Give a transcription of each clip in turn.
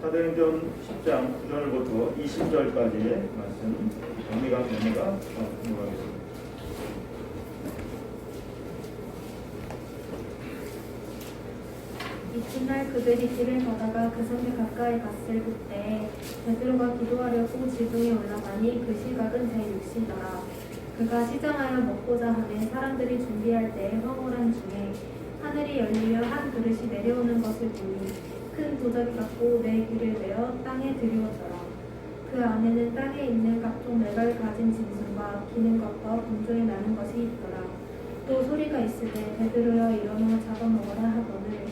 사도행전 10장 9절부터 20절까지의 말씀 정리가 공부하겠습니다. 이튿날 그들이 길을 가다가 그 성에 가까이 갔을 그때 베드로가 기도하려고 지붕에 올라가니 그 시각은 제6시더라. 그가 시장하여 먹고자 하매 사람들이 준비할 때에 황홀한 중에 하늘이 열리며 한 그릇이 내려오는 것을 보니 큰 도자기 같고 네 귀를 베어 땅에 들이워져라. 그 안에는 땅에 있는 각종 맥을 가진 짐승과 기는 것과 본조에 나는 것이 있더라. 또 소리가 있으되 베드로여 일어나 잡아먹어라 하거늘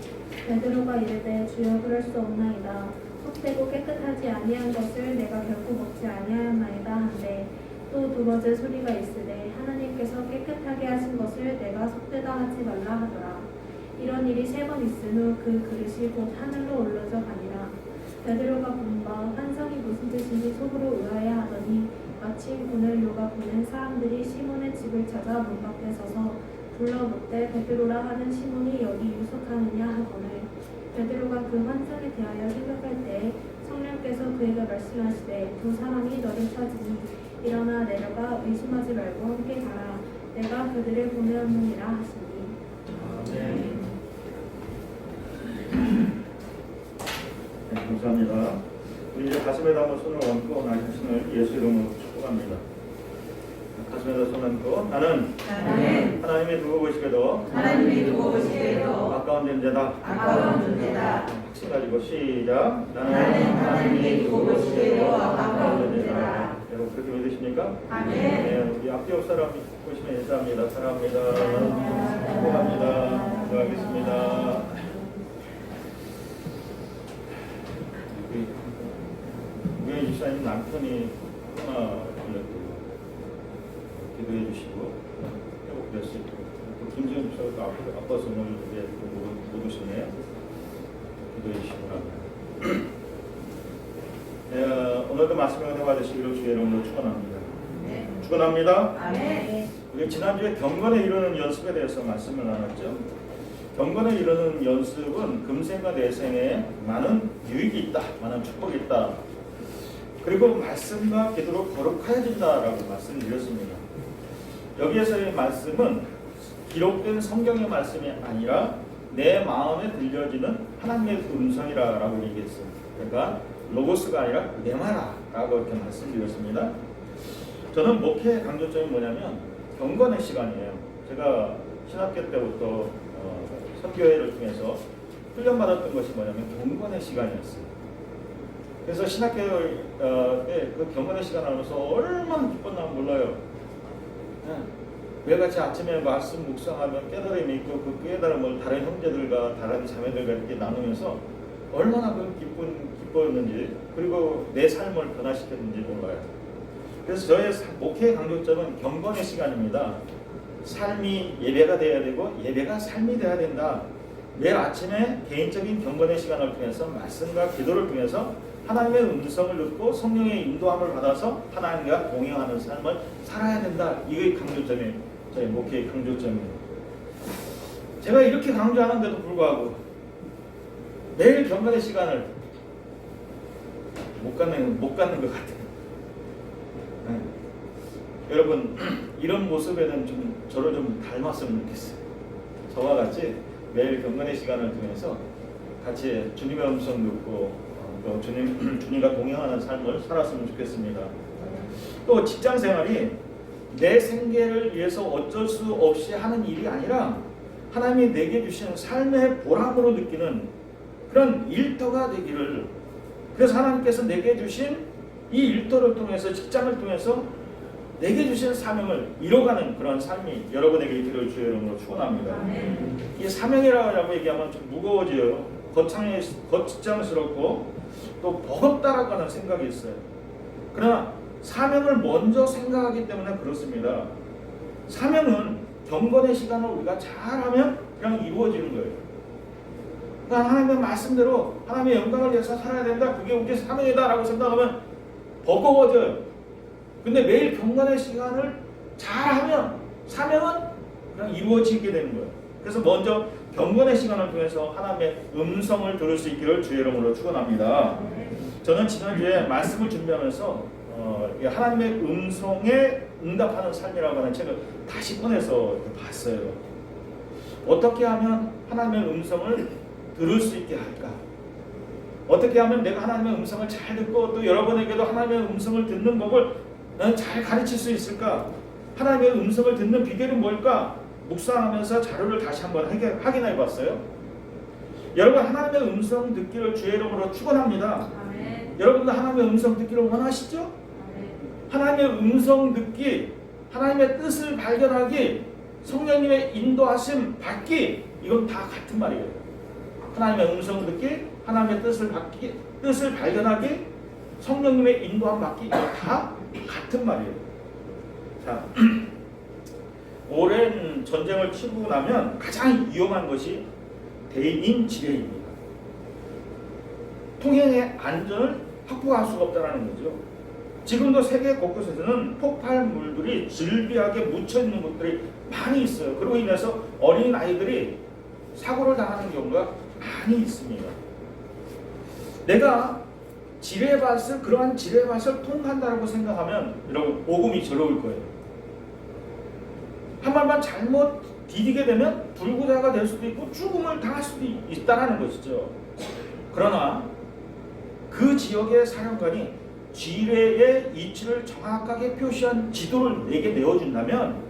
베드로가 이르되 주여 그럴 수 없나이다. 속되고 깨끗하지 아니한 것을 내가 결코 먹지 아니하였나이다 한데 또 두 번째 소리가 있으되 하나님께서 깨끗하게 하신 것을 내가 속되다 하지 말라 하더라. 이런 일이 3번 있은 후 그 그릇이 곧 하늘로 올라져 가니라. 베드로가 본 바 환상이 무슨 뜻인지 속으로 의아해하더니 마침 오늘 요가 보낸 사람들이 시몬의 집을 찾아 문 밖에 서서 불러 묻되 베드로라 하는 시몬이 여기 유숙하느냐 하거늘 베드로가 그 환상에 대하여 생각할 때에 성령께서 그에게 말씀하시되 두 사람이 너를 찾으니 일어나 내려가 의심하지 말고 함께 가라. 내가 그들을 보내었느니라 하시니. 아멘. 네, 감사합니다. 우리 이제 가슴에다 한번 손을 얹고 나 자신을 예수 이름으로 축복합니다. 가슴에다 손 얹고 나는 하나님이 두고 보시게도 아까운 존재다. 확신 가지고 시작. 나는 하나님이 두고 보시게도 아까운 존재다. 여러분 그렇게 믿으십니까? 아멘. 네, 우리 앞뒤 옆 사람 보시면 인사합니다. 사랑합니다. 축복합니다. 기도하겠습니다. 우리 집사님 남편이 코로나 걸렸고 기도해 주시고 회복됐을 때 또 김지현 집사가 또 아파서 오늘 이제 못 오시네요. 기도해 주시기 바랍니다. 네, 오늘도 말씀을 해봐주시기로 주의 이름으로 축원합니다. 네. 축원합니다. 아멘. 우리 지난주에 경건에 이르는 연습에 대해서 말씀을 나눴죠. 경건에 이르는 연습은 금생과 내생에 많은 유익이 있다, 많은 축복이 있다. 그리고 말씀과 기도로 거룩해진다라고 말씀드렸습니다. 여기에서의 말씀은 기록된 성경의 말씀이 아니라 내 마음에 들려지는 하나님의 음성이라고 얘기했어요. 그러니까 로고스가 아니라 내 말아라고 이렇게 말씀드렸습니다. 저는 목회의 강조점이 뭐냐면 경건의 시간이에요. 제가 신학교 때부터 선교회를 통해서 훈련받았던 것이 뭐냐면 경건의 시간이었어요. 그래서 신학교 때 그 경건의 시간 하면서 얼마나 기뻤나 몰라요. 매일같이 아침에 말씀 묵상하면 깨달음이 있고 그 깨달음을 다른 형제들과 다른 자매들과 이렇게 나누면서 얼마나 그 기뻤는지 그리고 내 삶을 변화시켰는지 몰라요. 그래서 저의 목회의 강조점은 경건의 시간입니다. 삶이 예배가 돼야 되고 예배가 삶이 돼야 된다. 매일 아침에 개인적인 경건의 시간을 통해서 말씀과 기도를 통해서 하나님의 음성을 듣고 성령의 인도함을 받아서 하나님과 동행하는 삶을 살아야 된다. 이게 강조점이 저희 목회의 강조점이에요. 제가 이렇게 강조하는데도 불구하고 매일 경건의 시간을 못 갖는 것 같아요. 네. 여러분 이런 모습에는 좀 저를 좀 닮았으면 좋겠어요. 저와 같이 매일 경건의 시간을 통해서 같이 주님의 음성 듣고 또 주님과 동행하는 삶을 살았으면 좋겠습니다. 또 직장 생활이 내 생계를 위해서 어쩔 수 없이 하는 일이 아니라 하나님이 내게 주신 삶의 보람으로 느끼는 그런 일터가 되기를, 그래서 하나님께서 내게 주신 이 일터를 통해서 직장을 통해서 내게 주신 사명을 이뤄가는 그런 삶이 여러분에게 있기를 주의 이름으로 축원합니다. 이 사명이라고 얘기하면 좀 무거워져요. 거창스럽고 또 버겁다라고 하는 생각이 있어요. 그러나 사명을 먼저 생각하기 때문에 그렇습니다. 사명은 경건의 시간을 우리가 잘하면 그냥 이루어지는 거예요. 그러니까 하나님의 말씀대로 하나님의 영광을 위해서 살아야 된다. 그게 우리의 사명이다라고 생각하면 버거워져요. 근데 매일 경건의 시간을 잘하면 사명은 그냥 이루어지게 되는 거예요. 그래서 먼저 경건의 시간을 통해서 하나님의 음성을 들을 수 있기를 주의 이름으로 축원합니다. 저는 지난주에 말씀을 준비하면서 이 하나님의 음성에 응답하는 삶이라고 하는 책을 다시 꺼내서 봤어요. 어떻게 하면 하나님의 음성을 들을 수 있게 할까? 어떻게 하면 내가 하나님의 음성을 잘 듣고 또 여러분에게도 하나님의 음성을 듣는 법을 잘 가르칠 수 있을까? 하나님의 음성을 듣는 비결은 뭘까? 묵상하면서 자료를 다시 한번 확인해 봤어요. 여러분, 하나님의 음성 듣기를 주의 이름으로 축원합니다. 여러분도 하나님의 음성 듣기를 원하시죠? 아멘. 하나님의 음성 듣기, 하나님의 뜻을 발견하기, 성령님의 인도하심 받기, 이건 다 같은 말이에요. 하나님의 음성 듣기, 하나님의 뜻을 발견하기, 성령님의 인도함 받기, 이건 다 같은 말이에요. 자, 오랜 전쟁을 치르고 나면 가장 위험한 것이 대인 지뢰입니다. 통행의 안전을 확보할 수가 없다는 거죠. 지금도 세계 곳곳에서는 폭발물들이 즐비하게 묻혀 있는 곳들이 많이 있어요. 그로 인해서 어린 아이들이 사고를 당하는 경우가 많이 있습니다. 내가 지뢰밭을 그러한 지뢰밭을 통과한다고 생각하면 여러분 복음이 저러울 거예요. 한 발만 잘못 디디게 되면 불구자가 될 수도 있고 죽음을 당할 수도 있다는 것이죠. 그러나 그 지역의 사령관이 지뢰의 위치를 정확하게 표시한 지도를 내게 내어준다면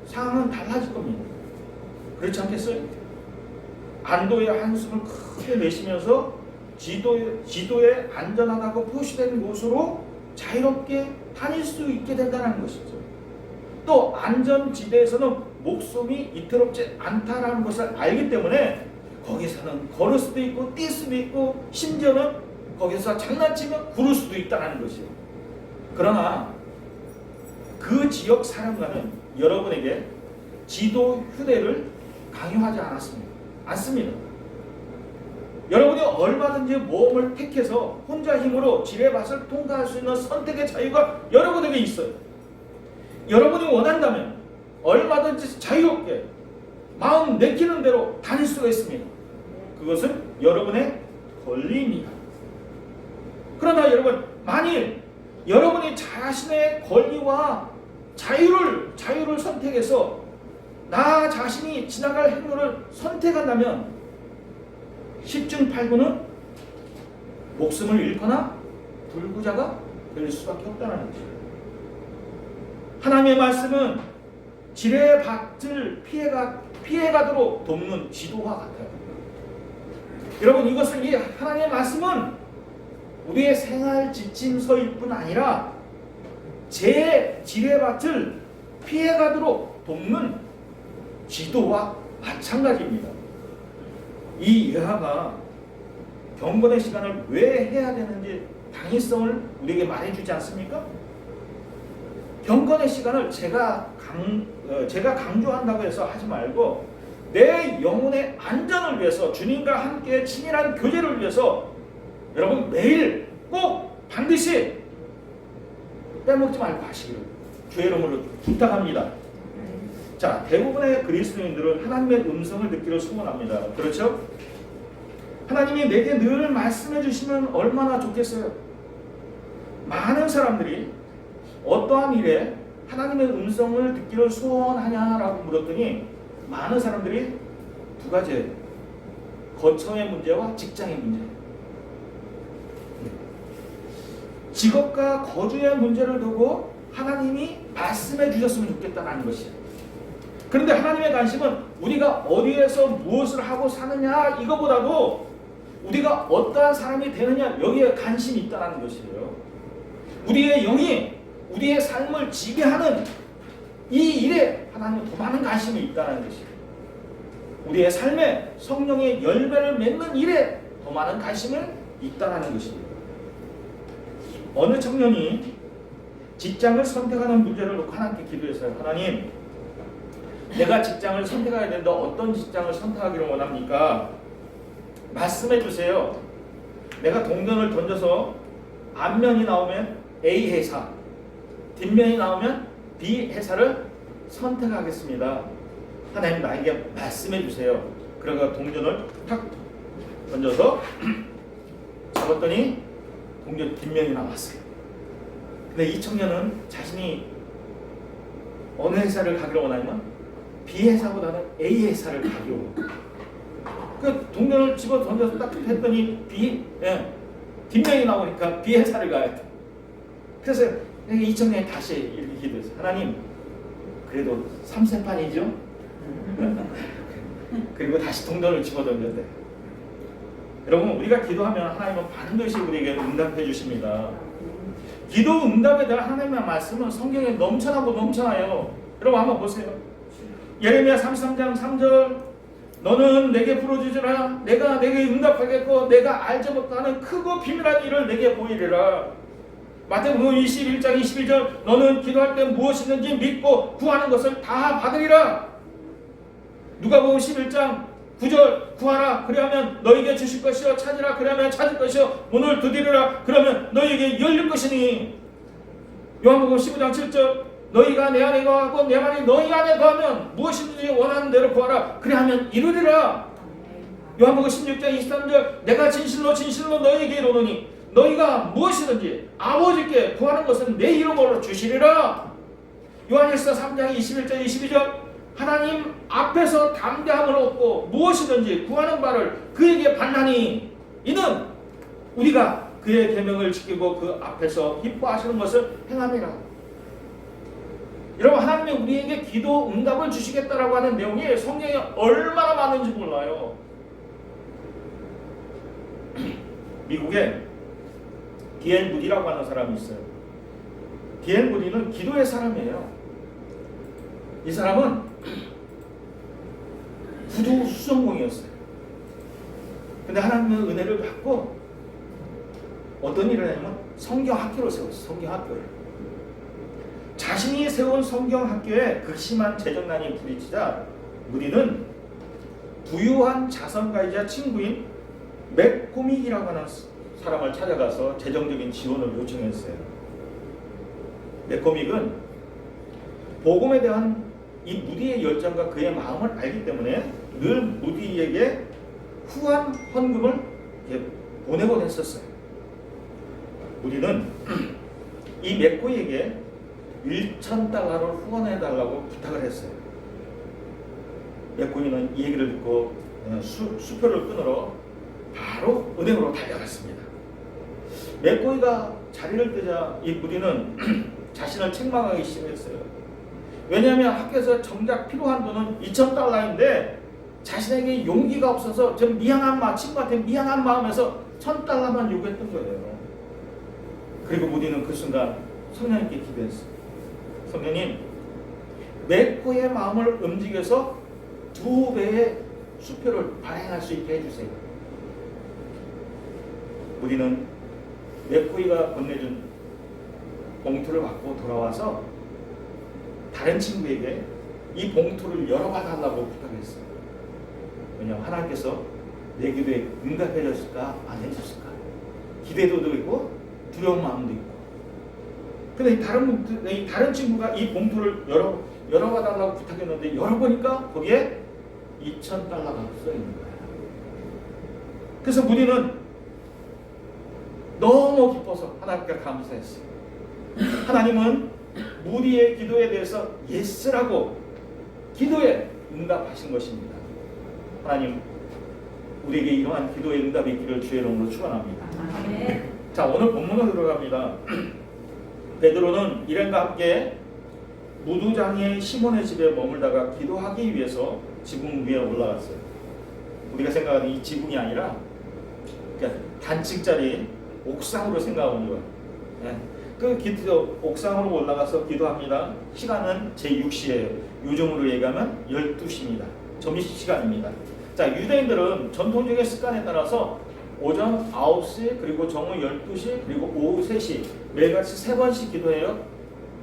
상황은 달라질 겁니다. 그렇지 않겠어요? 안도의 한숨을 크게 내쉬면서 지도에 안전하다고 표시된 곳으로 자유롭게 다닐 수 있게 된다는 것이죠. 또 안전지대에서는 목숨이 이태롭지 않다라는 것을 알기 때문에 거기서는 걸을 수도 있고 뛸 수도 있고 심지어는 거기서 장난치면 구를 수도 있다는 것이에요. 그러나 그 지역 사령관은 여러분에게 지도 휴대를 강요하지 않습니다. 여러분이 얼마든지 모험을 택해서 혼자 힘으로 지뢰밭을 통과할 수 있는 선택의 자유가 여러분에게 있어요. 여러분이 원한다면 얼마든지 자유롭게 마음 내키는 대로 다닐 수가 있습니다. 그것은 여러분의 권리입니다. 그러나 여러분, 만일 여러분이 자신의 권리와 자유를 선택해서 나 자신이 지나갈 행로를 선택한다면 10중 8구는 목숨을 잃거나 불구자가 될 수밖에 없다는 것이죠. 하나님의 말씀은 지뢰밭을 피해가도록 돕는 지도와 같아요. 여러분, 이것은 이 하나님의 말씀은 우리의 생활 지침서일 뿐 아니라 제 지뢰밭을 피해가도록 돕는 지도와 마찬가지입니다. 이 예화가 경건의 시간을 왜 해야 되는지 당위성을 우리에게 말해주지 않습니까? 경건의 시간을 제가 강조한다고 해서 하지 말고 내 영혼의 안전을 위해서 주님과 함께 친밀한 교제를 위해서 여러분 매일 꼭 반드시 빼먹지 말고 하시기를 주의 이름으로 부탁합니다. 자, 대부분의 그리스도인들은 하나님의 음성을 듣기를 소원합니다. 그렇죠? 하나님이 내게 늘 말씀해 주시면 얼마나 좋겠어요. 많은 사람들이 어떠한 일에 하나님의 음성을 듣기를 소원하냐라고 물었더니 많은 사람들이 두 가지예요. 거처의 문제와 직장의 문제. 직업과 거주의 문제를 두고 하나님이 말씀해 주셨으면 좋겠다는 것이에요. 그런데 하나님의 관심은 우리가 어디에서 무엇을 하고 사느냐 이거보다도 우리가 어떠한 사람이 되느냐 여기에 관심이 있다는 것이에요. 우리의 영이 우리의 삶을 지배하는 이 일에 하나님은 더 많은 관심이 있다는 것이에요. 우리의 삶에 성령의 열매를 맺는 일에 더 많은 관심을 있다는 것입니다. 어느 청년이 직장을 선택하는 문제를 놓고 하나님께 기도했어요. 하나님, 내가 직장을 선택해야 되는데 어떤 직장을 선택하기를 원합니까? 말씀해 주세요. 내가 동전을 던져서 앞면이 나오면 A 회사, 뒷면이 나오면 B 회사를 선택하겠습니다. 하나님 나에게 말씀해 주세요. 그러가 동전을 탁 던져서 잡았더니 동전 뒷면이 나왔어요. 근데 이 청년은 자신이 어느 회사를 가기로 원하냐면 B 회사보다는 A 회사를 가기로. 그 동전을 집어 던져서 딱 했더니 뒷면이 나오니까 B 회사를 가야 돼. 그래서 이 청년이 다시 이렇게 기도했어요. 하나님, 그래도 3세판이죠? 그리고 다시 동전을 집어 던졌대. 여러분, 우리가 기도하면 하나님은 반드시 우리에게 응답해 주십니다. 기도 응답에 대한 하나님의 말씀은 성경에 넘쳐나고 넘쳐나요. 여러분 한번 보세요. 예레미야 33장 3절, 너는 내게 부르짖으라. 내가 내게 응답하겠고 내가 알지 못하는 크고 비밀한 일을 내게 보이리라. 마태복음 21장 21절, 너는 기도할 때 무엇이든지 믿고 구하는 것을 다 받으리라. 누가복음 11장 9절, 구하라 그리하면 너에게 주실 것이요, 찾으라 그리하면 찾을 것이요, 문을 두드리라 그러면 너에게 열릴 것이니. 요한복음 15장 7절, 너희가 내 안에 거하고 내 말이 너희 안에 거하면 무엇이든지 원하는 대로 구하라 그리하면 이루리라. 요한복음 16장 23절, 내가 진실로 진실로 너희에게 이르노니 너희가 무엇이든지 아버지께 구하는 것은 내 이름으로 주시리라. 요한일서 3장 21절 22절, 하나님 앞에서 담대함을 얻고 무엇이든지 구하는 바를 그에게 받나니 이는 우리가 그의 계명을 지키고 그 앞에서 기뻐하시는 것을 행함이라. 여러분, 하나님이 우리에게 기도 응답을 주시겠다라고 하는 내용이 성경에 얼마나 많은지 몰라요. 미국에 D.L. 무디라고 하는 사람이 있어요. D.L. 무디는 기도의 사람이에요. 이 사람은 구두 수전공이었어요. 근데 하나님의 은혜를 받고 어떤 일을 하냐면 성경학교를 세웠어요. 성경학교를. 자신이 세운 성경학교에 극심한 재정난이 부딪히자 무디는 부유한 자선가이자 친구인 맥코믹이라고 하는 사람을 찾아가서 재정적인 지원을 요청했어요. 맥코믹은 복음에 대한 이 무디의 열정과 그의 마음을 알기 때문에 늘 무디에게 후한 헌금을 보내곤 했었어요. 무디는 이 맥코이에게 1,000달러를 후원해달라고 부탁을 했어요. 맥코이는 이 얘기를 듣고 수표를 끊으러 바로 은행으로 달려갔습니다. 맥코이가 자리를 뜨자 이 무디는 자신을 책망하기 시작했어요. 왜냐하면 학교에서 정작 필요한 돈은 2,000달러인데 자신에게 용기가 없어서 좀 미안한 마음, 친구한테 미안한 마음에서 1,000달러만 요구했던 거예요. 그리고 무디는 그 순간 성령님께 기도했어요. 성령님, 맥코의 마음을 움직여서 2배의 수표를 발행할 수 있게 해주세요. 무디는 맥코이가 건네준 봉투를 받고 돌아와서 다른 친구에게 이 봉투를 열어봐달라고 부탁했어요. 왜냐하면 하나님께서 내 기도에 응답해 줬을까 안 해줬을까, 기대도 있고 두려운 마음도 있고. 근데 다른 친구가 이 봉투를 열어봐달라고 부탁했는데 열어보니까 거기에 2,000달러가 써있는 거예요. 그래서 무디는 너무 기뻐서 하나님께 감사했어요. 하나님은 무디의 기도에 대해서 예스라고 기도에 응답하신 것입니다. 하나님, 우리에게 이러한 기도의 응답이 있기를 주의 이름으로 축원합니다. 자, 오늘 본문으로 들어갑니다. 베드로는 일행과 함께 무두장의 시몬의 집에 머물다가 기도하기 위해서 지붕 위에 올라갔어요. 우리가 생각하는 이 지붕이 아니라 그러니까 단층짜리 옥상으로 생각하는 거예요. 그 기도 옥상으로 올라가서 기도합니다. 시간은 제6시예요. 요즘으로 얘기하면 12시입니다. 점심시간입니다. 자, 유대인들은 전통적인 습관에 따라서 오전 9시, 그리고 정오 12시, 그리고 오후 3시 매일같이 3번씩 기도해요.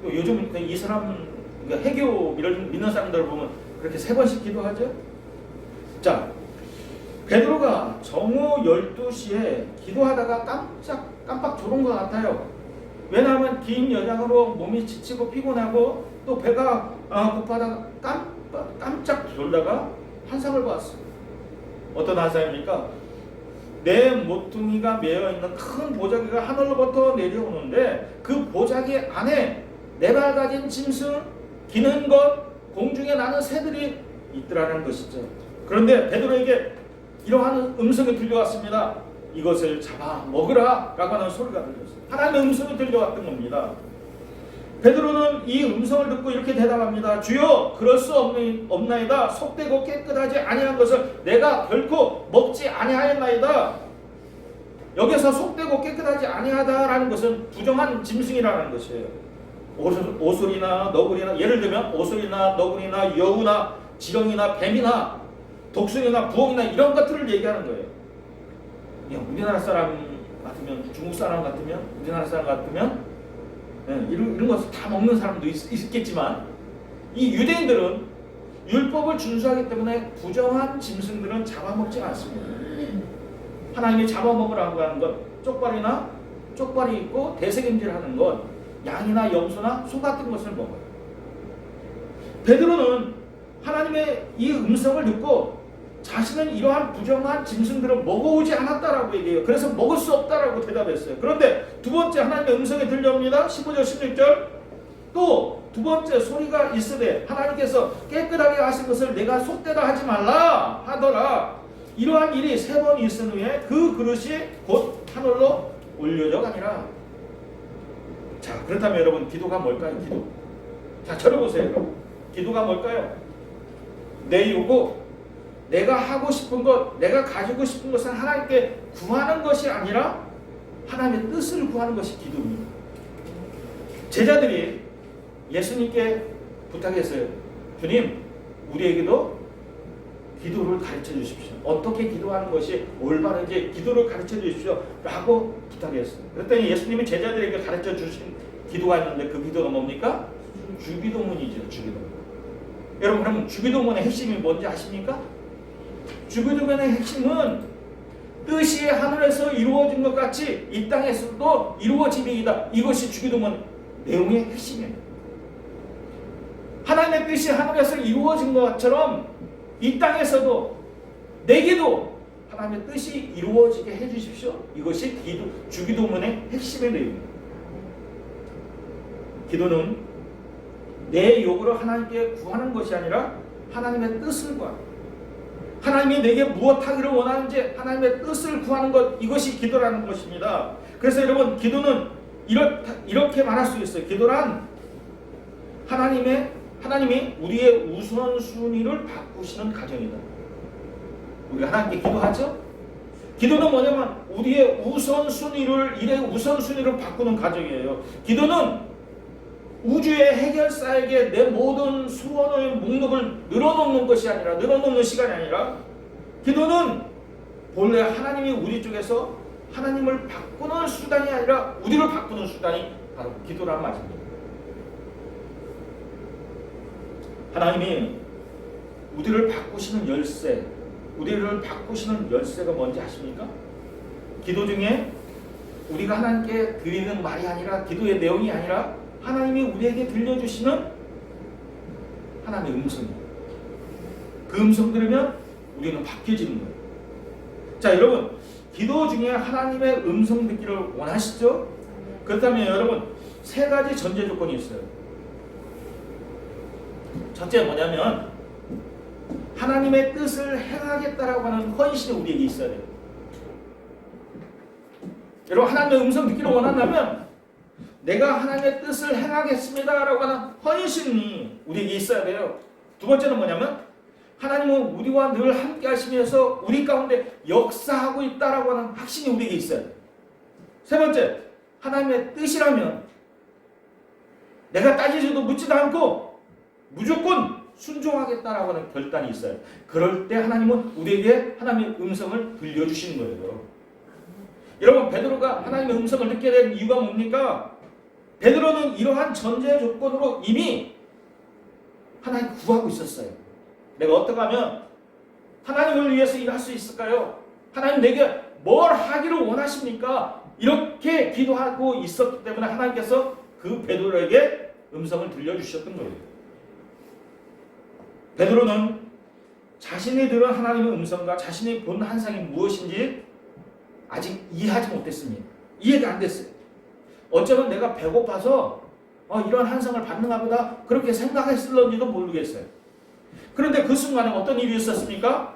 요즘 이 사람, 그러니까 해교 믿는 사람들을 보면 그렇게 3번씩 기도하죠. 자, 베드로가 정오 12시에 기도하다가 깜빡 졸은 것 같아요. 왜냐하면 긴 여정으로 몸이 지치고 피곤하고 또 배가 고파다가 깜짝 놀다가 환상을 봤어. 어떤 환상입니까? 내 모퉁이가 매여 있는 큰 보자기가 하늘로부터 내려오는데 그 보자기 안에 네 발 가진 짐승, 기는 것, 공중에 나는 새들이 있더라는 것이죠. 그런데 베드로에게 이러한 음성이 들려왔습니다. 이것을 잡아 먹으라 라고 하는 소리가 들렸어요. 하나님의 음성이 들려왔던 겁니다. 베드로는 이 음성을 듣고 이렇게 대답합니다. 주여, 그럴 수 없나이다. 속되고 깨끗하지 아니한 것을 내가 결코 먹지 아니하였나이다. 여기서 속되고 깨끗하지 아니하다라는 것은 부정한 짐승이라는 것이에요. 오솔이나 너구리나, 예를 들면 오솔이나 너구리나 여우나 지렁이나 뱀이나 독수리나 부엉이나 이런 것들을 얘기하는 거예요. 우리나라 사람 같으면, 중국 사람 같으면, 우리나라 사람 같으면 이런 것을 다 먹는 사람도 있겠지만, 이 유대인들은 율법을 준수하기 때문에 부정한 짐승들은 잡아먹지 않습니다. 하나님이 잡아먹으라고 하는 것, 쪽발이 있고 대sek임질하는 것, 양이나 염소나 소 같은 것을 먹어요. 베드로는 하나님의 이 음성을 듣고 자신은 이러한 부정한 짐승들을 먹어오지 않았다라고 얘기해요. 그래서 먹을 수 없다라고 대답했어요. 그런데 두 번째 하나님의 음성이 들려옵니다. 15절 16절. 또 두 번째 소리가 있으되 하나님께서 깨끗하게 하신 것을 내가 속되다 하지 말라 하더라. 이러한 일이 세 번 있은 후에 그 그릇이 곧 하늘로 올려져 가니라. 자, 그렇다면 여러분, 기도가 뭘까요? 기도. 자, 저를 보세요. 여러분. 기도가 뭘까요? 내 요구, 내가 하고 싶은 것, 내가 가지고 싶은 것은 하나님께 구하는 것이 아니라 하나님의 뜻을 구하는 것이 기도입니다. 제자들이 예수님께 부탁했어요. 주님, 우리에게도 기도를 가르쳐 주십시오. 어떻게 기도하는 것이 올바른지 기도를 가르쳐 주십시오 라고 부탁했어요. 그랬더니 예수님이 제자들에게 가르쳐 주신 기도가 있는데 그 기도가 뭡니까? 주기도문이죠. 주기도문. 여러분, 그럼 주기도문의 핵심이 뭔지 아십니까? 주기도문의 핵심은 뜻이 하늘에서 이루어진 것 같이 이 땅에서도 이루어짐이다. 이것이 주기도문 내용의 핵심이에요. 하나님의 뜻이 하늘에서 이루어진 것처럼 이 땅에서도 내게도 하나님의 뜻이 이루어지게 해주십시오. 이것이 주기도문의 핵심의 내용입니다. 기도는 내 요구를 하나님께 구하는 것이 아니라 하나님의 뜻을 구하는 것. 하나님이 내게 무엇 하기를 원하는지 하나님의 뜻을 구하는 것, 이것이 기도라는 것입니다. 그래서 여러분, 기도는 이렇게 말할 수 있어요. 기도란 하나님이 우리의 우선순위를 바꾸시는 과정이다. 우리가 하나님께 기도하죠? 기도는 뭐냐면 우리의 일의 우선순위를 바꾸는 과정이에요. 기도는 우주의 해결사에게 내 모든 소원의 목록을 늘어놓는 것이 아니라, 늘어놓는 시간이 아니라, 기도는 본래 하나님이 우리 쪽에서 하나님을 바꾸는 수단이 아니라 우리를 바꾸는 수단이 바로 기도란 말입니다. 하나님이 우리를 바꾸시는 열쇠가 뭔지 아십니까? 기도 중에 우리가 하나님께 드리는 말이 아니라, 기도의 내용이 아니라 하나님이 우리에게 들려주시는 하나님의 음성이에요. 그 음성 들으면 우리는 바뀌어지는 거예요. 자, 여러분, 기도 중에 하나님의 음성 듣기를 원하시죠? 그렇다면 여러분, 세 가지 전제 조건이 있어요. 첫째 뭐냐면 하나님의 뜻을 행하겠다라고 하는 헌신이 우리에게 있어야 돼요. 여러분, 하나님의 음성 듣기를 원한다면 내가 하나님의 뜻을 행하겠습니다라고 하는 헌신이 우리에게 있어야 돼요. 두 번째는 뭐냐면 하나님은 우리와 늘 함께 하시면서 우리 가운데 역사하고 있다라고 하는 확신이 우리에게 있어요. 세 번째, 하나님의 뜻이라면 내가 따지지도 묻지도 않고 무조건 순종하겠다라고 하는 결단이 있어요. 그럴 때 하나님은 우리에게 하나님의 음성을 들려주시는 거예요. 여러분, 베드로가 하나님의 음성을 듣게 된 이유가 뭡니까? 베드로는 이러한 전제 조건으로 이미 하나님 구하고 있었어요. 내가 어떻게 하면 하나님을 위해서 일할 수 있을까요? 하나님 내게 뭘 하기를 원하십니까? 이렇게 기도하고 있었기 때문에 하나님께서 그 베드로에게 음성을 들려주셨던 거예요. 베드로는 자신이 들은 하나님의 음성과 자신이 본 환상이 무엇인지 아직 이해하지 못했습니다. 이해가 안 됐어요. 어쩌면 내가 배고파서 이런 환상을 받는가 보다 그렇게 생각했을런지도 모르겠어요. 그런데 그 순간에 어떤 일이 있었습니까?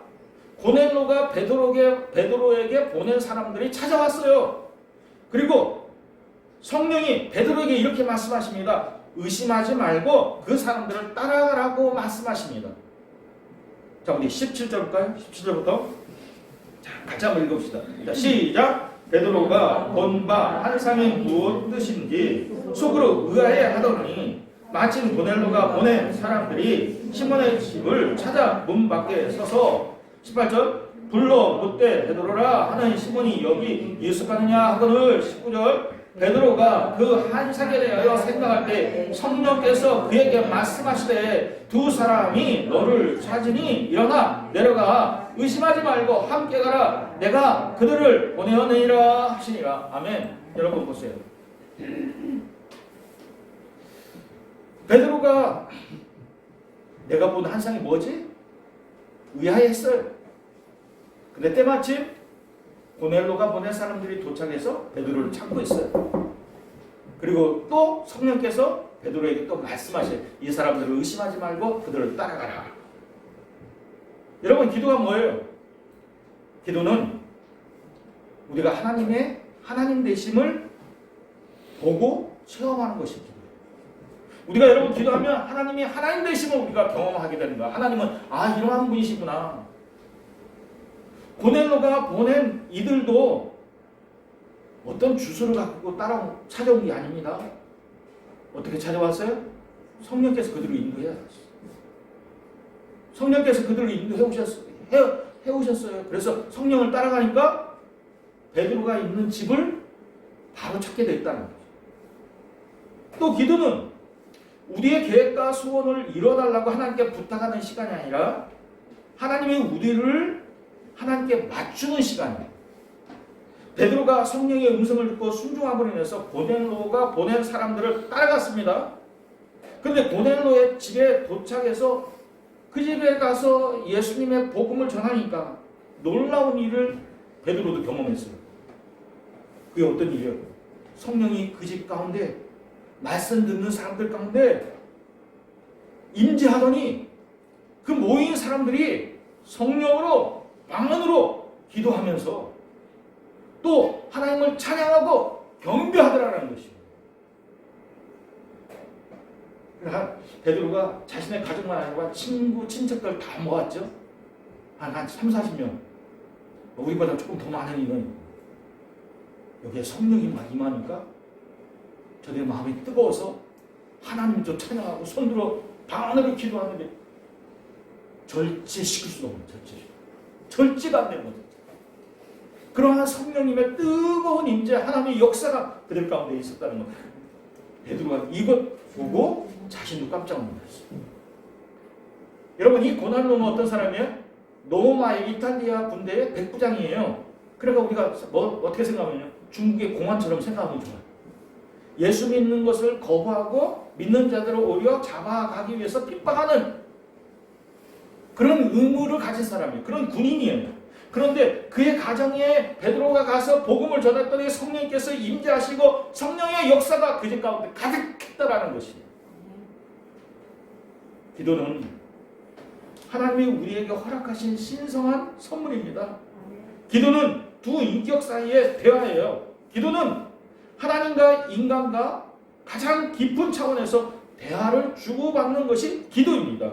고넬로가 베드로에게 보낸 사람들이 찾아왔어요. 그리고 성령이 베드로에게 이렇게 말씀하십니다. 의심하지 말고 그 사람들을 따라가라고 말씀하십니다. 자, 우리 17절 볼까요? 17절부터. 자, 같이 한번 읽읍시다. 자, 시작. 베드로가 본 바 환상이 무엇 뜻인지 속으로 의아해 하더니 마침 고넬로가 보낸 사람들이 시몬의 집을 찾아 문 밖에 서서 18절 불러 묻되 베드로라 하는 시몬이 여기 예수 가느냐 하거늘 19절 베드로가 그 환상에 대하여 생각할 때 성령께서 그에게 말씀하시되 두 사람이 너를 찾으니 일어나 내려가 의심하지 말고 함께 가라 내가 그들을 보내었느니라 하시니라. 아멘. 여러분 보세요. 베드로가 내가 본 환상이 뭐지? 의아했어요. 근데 때마침 고넬로가 보낸 사람들이 도착해서 베드로를 찾고 있어요. 그리고 또 성령께서 베드로에게 또 말씀하셔요. 이 사람들을 의심하지 말고 그들을 따라가라. 여러분 기도가 뭐예요? 기도는 우리가 하나님 되심을 보고 체험하는 것이 기도예요. 우리가 여러분 기도하면 하나님이 하나님 되심을 우리가 경험하게 되는 거야. 하나님은 이러한 분이시구나. 고넬로가 보낸 이들도 어떤 주소를 갖고 찾아온 게 아닙니다. 어떻게 찾아왔어요? 성령께서 그들을 인도해 왔어요. 성령께서 그들을 인도해 오셨어요. 그래서 성령을 따라가니까 베드로가 있는 집을 바로 찾게 됐다는 거죠. 또 기도는 우리의 계획과 소원을 이뤄달라고 하나님께 부탁하는 시간이 아니라 하나님의 우리를 하나님께 맞추는 시간이에요. 베드로가 성령의 음성을 듣고 순종함으로 인해서 고넬로가 보낸 사람들을 따라갔습니다. 그런데 고넬로의 집에 도착해서 그 집에 가서 예수님의 복음을 전하니까 놀라운 일을 베드로도 경험했어요. 그게 어떤 일이에요? 성령이 그 집 가운데 말씀 듣는 사람들 가운데 임재하더니 그 모인 사람들이 성령으로 방언으로 기도하면서 또 하나님을 찬양하고 경배하더라는 것이에요. 베드로가 자신의 가족만 아니고 친구, 친척들 다 모았죠. 한 3, 40명. 우리보다 조금 더 많은 인원. 여기에 성령이 막 임하니까 저들의 마음이 뜨거워서 하나님 좀 찬양하고 손들어 방언으로 기도하는데 절제시킬 수가 없는 절제가 안 되는 거죠. 그러한 성령님의 뜨거운 임재 하나님의 역사가 그들 가운데 있었다는 것. 베드로가 이것 보고 자신도 깜짝 놀랐어요. 여러분 이 고넬로는 어떤 사람이에요? 로마의 이탈리아 군대의 백부장이에요. 그러니까 우리가 어떻게 생각하면요? 중국의 공안처럼 생각하면 좋아요. 예수 믿는 것을 거부하고 믿는 자들을 오히려 잡아가기 위해서 핍박하는 그런 의무를 가진 사람이에요. 그런 군인이에요. 그런데 그의 가정에 베드로가 가서 복음을 전했더니 성령께서 임재하시고 성령의 역사가 그 집 가운데 가득했다라는 것이에요. 기도는 하나님이 우리에게 허락하신 신성한 선물입니다. 기도는 두 인격 사이의 대화예요. 기도는 하나님과 인간과 가장 깊은 차원에서 대화를 주고받는 것이 기도입니다.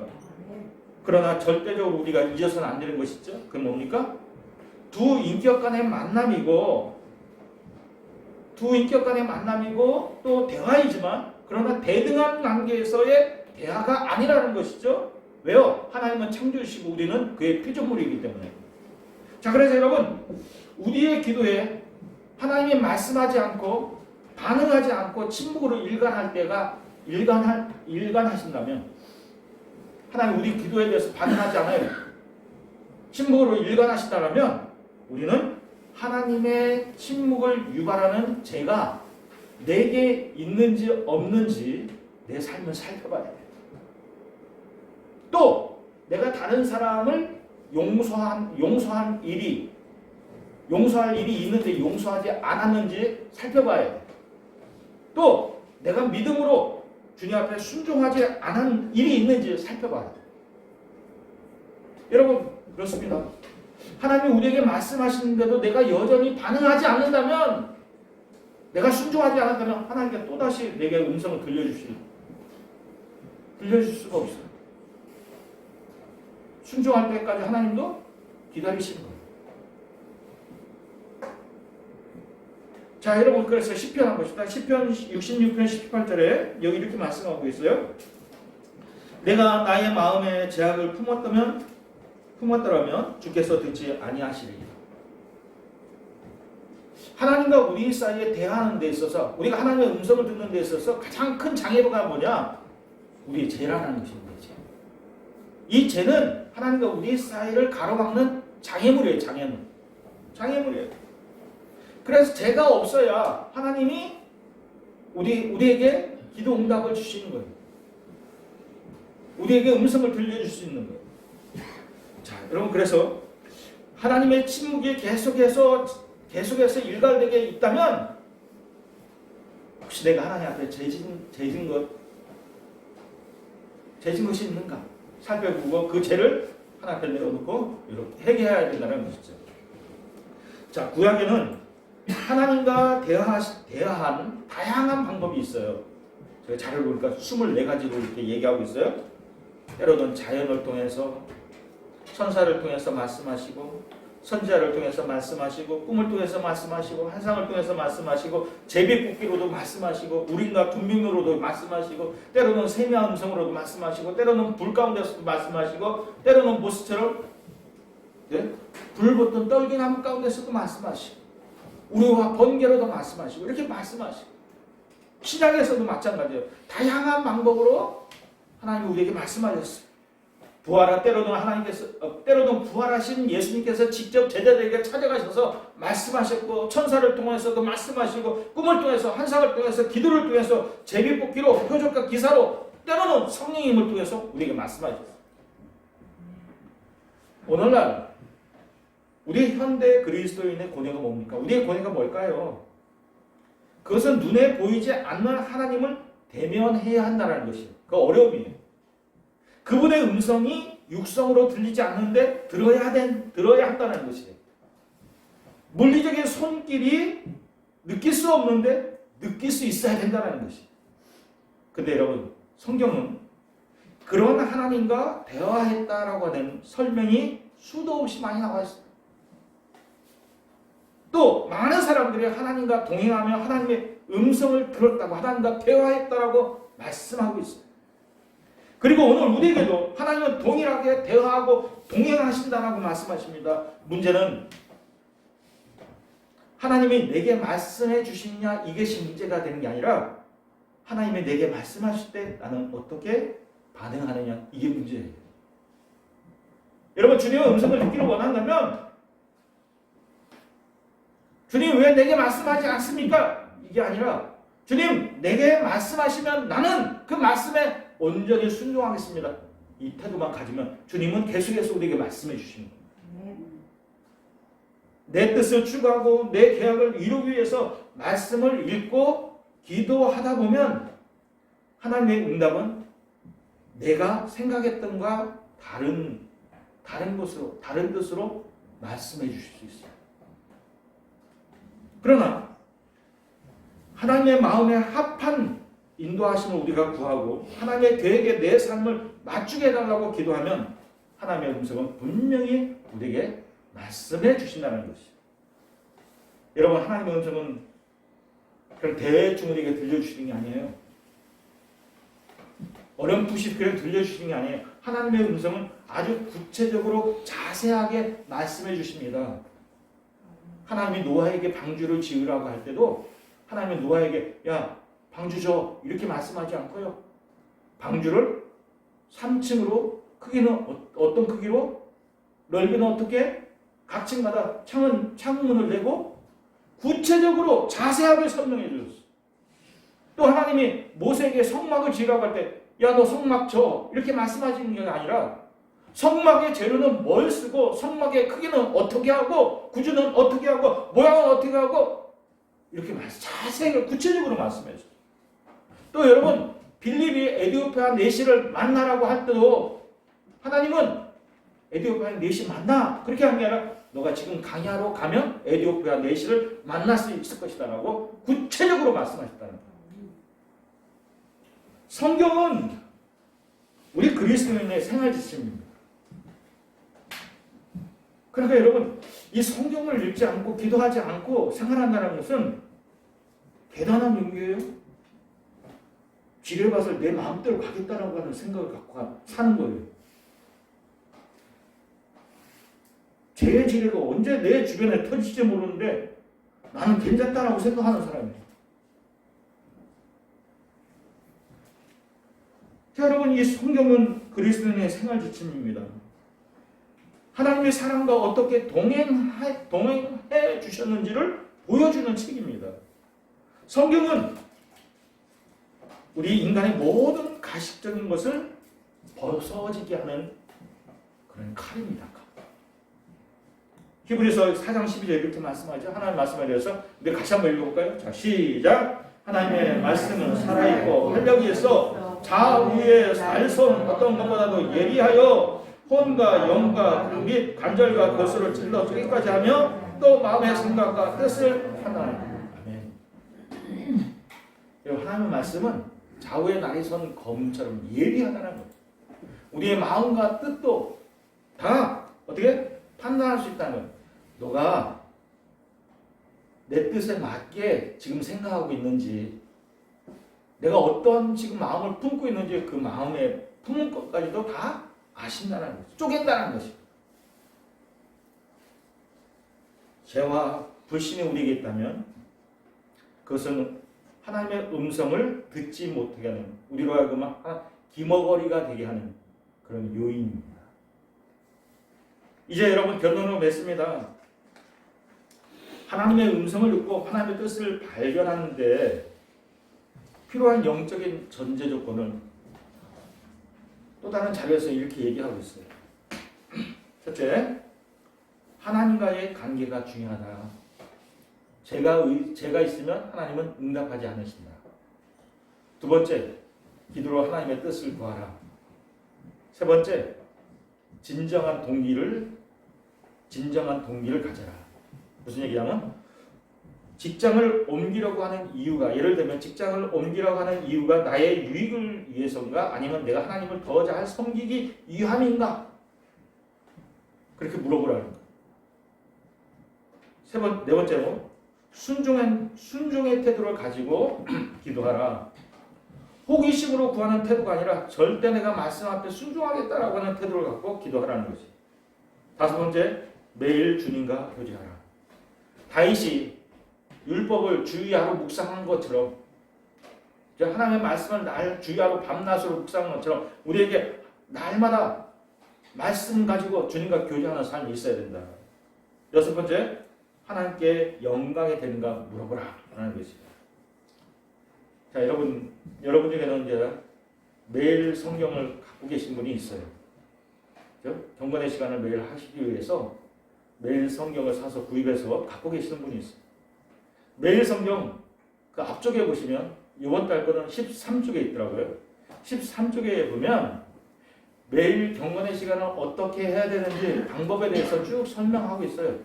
그러나 절대적으로 우리가 잊어서는 안 되는 것이 있죠. 그건 뭡니까? 두 인격 간의 만남이고 또 대화이지만 그러나 대등한 관계에서의 대화가 아니라는 것이죠. 왜요? 하나님은 창조주시고 우리는 그의 피조물이기 때문에. 자, 그래서 여러분 우리의 기도에 하나님이 말씀하지 않고 반응하지 않고 침묵으로 일관하신다면 하나님 우리 기도에 대해서 반응하지 않아요. 침묵으로 일관하신다면 우리는 하나님의 침묵을 유발하는 죄가 내게 있는지 없는지 내 삶을 살펴봐야 돼요. 또 내가 다른 사람을 용서할 일이 있는데 용서하지 않았는지 살펴봐야 돼. 또 내가 믿음으로 주님 앞에 순종하지 않은 일이 있는지 살펴봐야 돼. 여러분 그렇습니다. 하나님이 우리에게 말씀하시는데도 내가 여전히 반응하지 않는다면, 내가 순종하지 않았다면 하나님께 또다시 내게 음성을 들려주실 수가 없어요. 순종할 때까지 하나님도 기다리시는 거예요. 자, 여러분 그래서 시편 한번 봅시다. 시편 66편 18절에 여기 이렇게 말씀하고 있어요. 내가 나의 마음에 죄악을 품었더라면 주께서 듣지 아니하시리라. 하나님과 우리 사이에 대화하는 데 있어서, 우리가 하나님의 음성을 듣는 데 있어서 가장 큰 장애가 뭐냐? 우리의 죄라는 것입니다. 이 죄는 하나님과 우리 사이를 가로막는 장애물이에요. 장애물이에요. 그래서 죄가 없어야 하나님이 우리에게 기도 응답을 주시는 거예요. 우리에게 음성을 들려줄 수 있는 거예요. 자, 여러분 그래서 하나님의 침묵이 계속해서 일관되게 있다면, 혹시 내가 하나님 앞에 죄진 것이 있는가 살펴보고 그 죄를 하나님 앞에 내려놓고 이렇게 해결해야 된다는 것이죠. 자, 구약에는 하나님과 대화한 다양한 방법이 있어요. 제가 자료를 보니까 24가지로 이렇게 얘기하고 있어요. 때로는 자연을 통해서, 천사를 통해서 말씀하시고, 선지자를 통해서 말씀하시고, 꿈을 통해서 말씀하시고, 환상을 통해서 말씀하시고, 제비뽑기로도 말씀하시고, 우린과 분명으로도 말씀하시고, 때로는 세미한 음성으로도 말씀하시고, 때로는 불 가운데서도 말씀하시고, 때로는 모습처럼 불 붙은 떨기나무 가운데서도 말씀하시고, 우리와 번개로도 말씀하시고, 이렇게 말씀하시고, 신약에서도 마찬가지예요. 다양한 방법으로 하나님이 우리에게 말씀하셨어요. 때로는 부활하신 예수님께서 직접 제자들에게 찾아가셔서 말씀하셨고, 천사를 통해서도 말씀하시고, 꿈을 통해서, 환상을 통해서, 기도를 통해서, 제비뽑기로, 표적과 기사로, 때로는 성령의 힘을 통해서 우리에게 말씀하셨어요. 오늘날 우리 현대 그리스도인의 고뇌가 뭡니까? 우리의 고뇌가 뭘까요? 그것은 눈에 보이지 않는 하나님을 대면해야 한다는 것이에요. 그 어려움이에요. 그분의 음성이 육성으로 들리지 않는데 들어야 한다는 것이에요. 물리적인 손길이 느낄 수 없는데 느낄 수 있어야 된다는 것이에요. 근데 여러분, 성경은 그런 하나님과 대화했다라고 하는 설명이 수도 없이 많이 나와 있어요. 또 많은 사람들이 하나님과 동행하며 하나님의 음성을 들었다고, 하나님과 대화했다라고 말씀하고 있어요. 그리고 오늘 우리에게도 하나님은 동일하게 대화하고 동행하신다라고 말씀하십니다. 문제는 하나님이 내게 말씀해 주시느냐, 이것이 문제가 되는 게 아니라 하나님이 내게 말씀하실 때 나는 어떻게 반응하느냐, 이게 문제예요. 여러분, 주님의 음성을 듣기를 원한다면 주님 왜 내게 말씀하지 않습니까? 이게 아니라 주님 내게 말씀하시면 나는 그 말씀에 온전히 순종하겠습니다. 이 태도만 가지면 주님은 계속해서 우리에게 말씀해 주시는 겁니다. 내 뜻을 추구하고 내 계약을 이루기 위해서 말씀을 읽고 기도하다 보면 하나님의 응답은 내가 생각했던 것과 다른 뜻으로 말씀해 주실 수 있어요. 그러나 하나님의 마음에 합한 인도하심을 우리가 구하고 하나님의 계획에 내 삶을 맞추게 해달라고 기도하면 하나님의 음성은 분명히 우리에게 말씀해 주신다는 것이죠. 여러분, 하나님의 음성은 그냥 대충 우리에게 들려주시는 게 아니에요. 어렴풋이 그냥 들려주시는 게 아니에요. 하나님의 음성은 아주 구체적으로 자세하게 말씀해 주십니다. 하나님이 노아에게 방주를 지으라고 할 때도 하나님은 노아에게 야, 방주 줘, 이렇게 말씀하지 않고요. 방주를 3층으로, 크기는 어떤 크기로, 넓이는 어떻게, 각 층마다 창문을 내고 구체적으로 자세하게 설명해 주셨어요. 또 하나님이 모세에게 성막을 지으라고 할 때 야, 너 성막 줘, 이렇게 말씀하시는 게 아니라 성막의 재료는 뭘 쓰고 성막의 크기는 어떻게 하고 구조는 어떻게 하고 모양은 어떻게 하고 이렇게 자세히 구체적으로 말씀해 주세요. 또 여러분 빌립이 에디오피아 내시를 만나라고 할 때도 하나님은 에디오피아 내시 만나 그렇게 한 게 아니라 너가 지금 강야로 가면 에디오피아 내시를 만날 수 있을 것이다 라고 구체적으로 말씀하셨다는 거예요. 성경은 우리 그리스도인의 생활 지침입니다. 그러니까 여러분 이 성경을 읽지 않고 기도하지 않고 생활한다는 것은 대단한 용기예요. 지뢰밭을 내 마음대로 가겠다라고 하는 생각을 갖고 사는 거예요. 제 지뢰가 언제 내 주변에 터질지 모르는데 나는 괜찮다라고 생각하는 사람이에요. 자, 여러분 이 성경은 그리스도인의 생활 지침입니다. 하나님의 사랑과 어떻게 동행해 주셨는지를 보여주는 책입니다. 성경은 우리 인간의 모든 가식적인 것을 벗어지게 하는 그런 칼입니다. 히브리서 4장 12절 이렇게 말씀하죠. 하나님 말씀에 대해서 우리 같이 한번 읽어볼까요? 자, 시작. 하나님의 말씀은 살아있고 활력이 있어 좌우의 날선 어떤 것보다도 예리하여 혼과 영과 및 관절과 것으로 찔러 쪼개까지 하며 또 마음의 생각과 뜻을 판단하는 아멘. 하나님의 말씀은 좌우의 날선 검처럼 예리하다는 거예요. 우리의 마음과 뜻도 다 어떻게 판단할 수 있다는 거예요. 너가 내 뜻에 맞게 지금 생각하고 있는지, 내가 어떤 지금 마음을 품고 있는지 그 마음에 품은 것까지도 다 아신다는 거죠. 쪼갠다는 것이. 죄와 불신이 우리에게 있다면 그것은 하나님의 음성을 듣지 못하게 하는, 우리로 하여금 기머거리가 되게 하는 그런 요인입니다. 이제 여러분 결론을 맺습니다. 하나님의 음성을 듣고 하나님의 뜻을 발견하는데 필요한 영적인 전제 조건은 또 다른 자료에서 이렇게 얘기하고 있어요. 첫째, 하나님과의 관계가 중요하다. 제가 있으면 하나님은 응답하지 않으신다. 두 번째, 기도로 하나님의 뜻을 구하라. 세 번째, 진정한 동기를 가져라. 무슨 얘기냐면 직장을 옮기려고 하는 이유가, 예를 들면 직장을 옮기려고 하는 이유가 나의 유익을 위해서인가 아니면 내가 하나님을 더 잘 섬기기 위함인가? 그렇게 물어보라는 거예요. 네 번째로 순종의 태도를 가지고 기도하라. 호기심으로 구하는 태도가 아니라 절대 내가 말씀 앞에 순종하겠다라고 하는 태도를 갖고 기도하라는 것이. 다섯 번째, 매일 주님과 교제하라. 다윗이 율법을 주의하고 묵상한 것처럼, 하나님의 말씀을 주의하고 밤낮으로 묵상한 것처럼 우리에게 날마다 말씀 가지고 주님과 교제하는 삶이 있어야 된다. 여섯 번째, 하나님께 영광이 되는가 물어보라 하는 것입니다. 자, 여러분 중에는 이제 매일 성경을 갖고 계신 분이 있어요. 경건의 시간을 매일 하시기 위해서 매일 성경을 사서 구입해서 갖고 계시는 분이 있어요. 매일 성경 그 앞쪽에 보시면 이번 달 거는 13쪽에 있더라고요. 13쪽에 보면 매일 경건의 시간을 어떻게 해야 되는지 방법에 대해서 쭉 설명하고 있어요.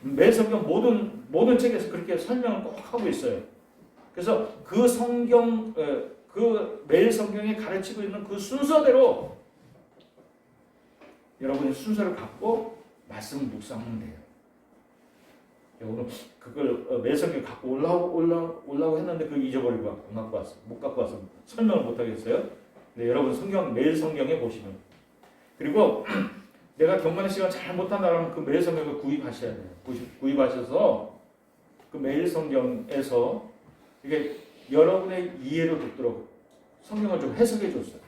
매일 성경 모든 책에서 그렇게 설명을 꼭 하고 있어요. 그래서 그 성경, 그 매일 성경이 가르치고 있는 그 순서대로 여러분이 순서를 갖고 말씀을 묵상하면 돼요. 여러분 그걸 매일 성경 갖고 올라오고 했는데 그걸 잊어버리고 못 갖고 와서 설명을 못 하겠어요. 근데 여러분 매일 성경에 보시면, 그리고 내가 경건의 시간 잘 못한다면 그 매일 성경을 구입하셔야 돼요. 구입하셔서 그 매일 성경에서 이게 여러분의 이해로 듣도록 성경을 좀 해석해 줬어요.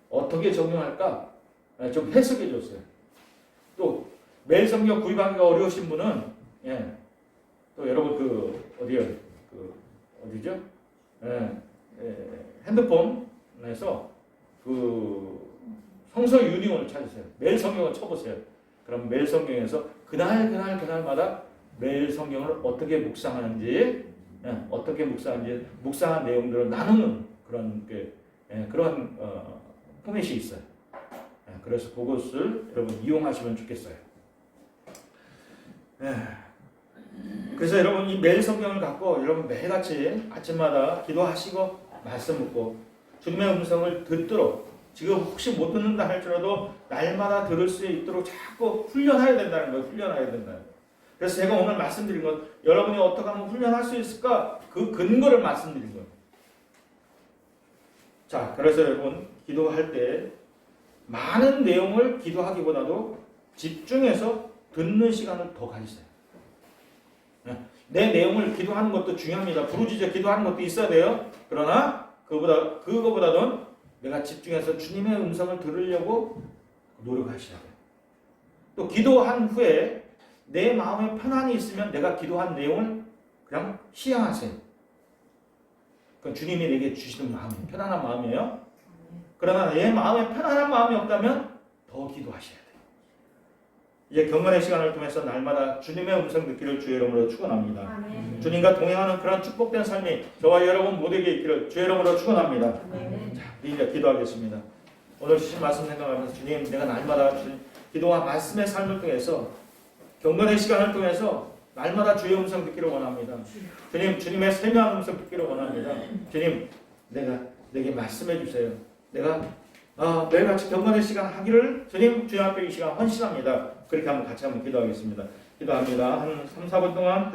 어떻게 적용할까? 좀 해석해 줬어요. 또 매일 성경 구입하기가 어려우신 분은 또 여러분 어디죠? 핸드폰에서 그 성서 유니온을 찾으세요. 매일 성경을 쳐보세요. 그럼 매일 성경에서 그날마다 매일 성경을 어떻게 묵상하는지, 어떻게 묵상하는지, 묵상한 내용들을 나누는 그런 포맷이 있어요. 그래서 그것을 여러분 이용하시면 좋겠어요. 그래서 여러분 이 매일 성경을 갖고 여러분 매일같이 아침마다 기도하시고 말씀 묻고 주님의 음성을 듣도록, 지금 혹시 못 듣는다 할지라도 날마다 들을 수 있도록 자꾸 훈련해야 된다는 거예요. 훈련해야 된다. 그래서 제가 오늘 말씀드린 것, 여러분이 어떻게 하면 훈련할 수 있을까? 그 근거를 말씀드린 거예요. 자, 그래서 여러분 기도할 때 많은 내용을 기도하기보다도 집중해서 듣는 시간을 더 가지세요. 내 내용을 기도하는 것도 중요합니다. 부르짖어 기도하는 것도 있어야 돼요. 그러나 그거보다는 내가 집중해서 주님의 음성을 들으려고 노력하셔야 돼요. 또 기도한 후에 내 마음에 편안이 있으면 내가 기도한 내용을 그냥 시행하세요. 그건 주님이 내게 주시는 마음, 편안한 마음이에요. 그러나 내 마음에 편안한 마음이 없다면 더 기도하셔야 돼요. 이제 경건의 시간을 통해서 날마다 주님의 음성 듣기를 주의 이름으로 축원합니다. 아멘. 주님과 동행하는 그런 축복된 삶이 저와 여러분 모두에게 있기를 주의 이름으로 축원합니다. 아멘. 자, 이제 기도하겠습니다. 오늘 주신 말씀 생각하면서 주님, 내가 날마다 기도와 말씀의 삶을 통해서 경건의 시간을 통해서 날마다 주의 음성 듣기를 원합니다. 주님, 주님의 세미한 음성 듣기를 원합니다. 주님, 내게 말씀해 주세요. 내가 매일같이 경건의 시간 하기를 주님 주님 앞에 이 시간 헌신합니다. 그렇게 한번 같이 한번 기도하겠습니다. 기도합니다. 한 3, 4분 동안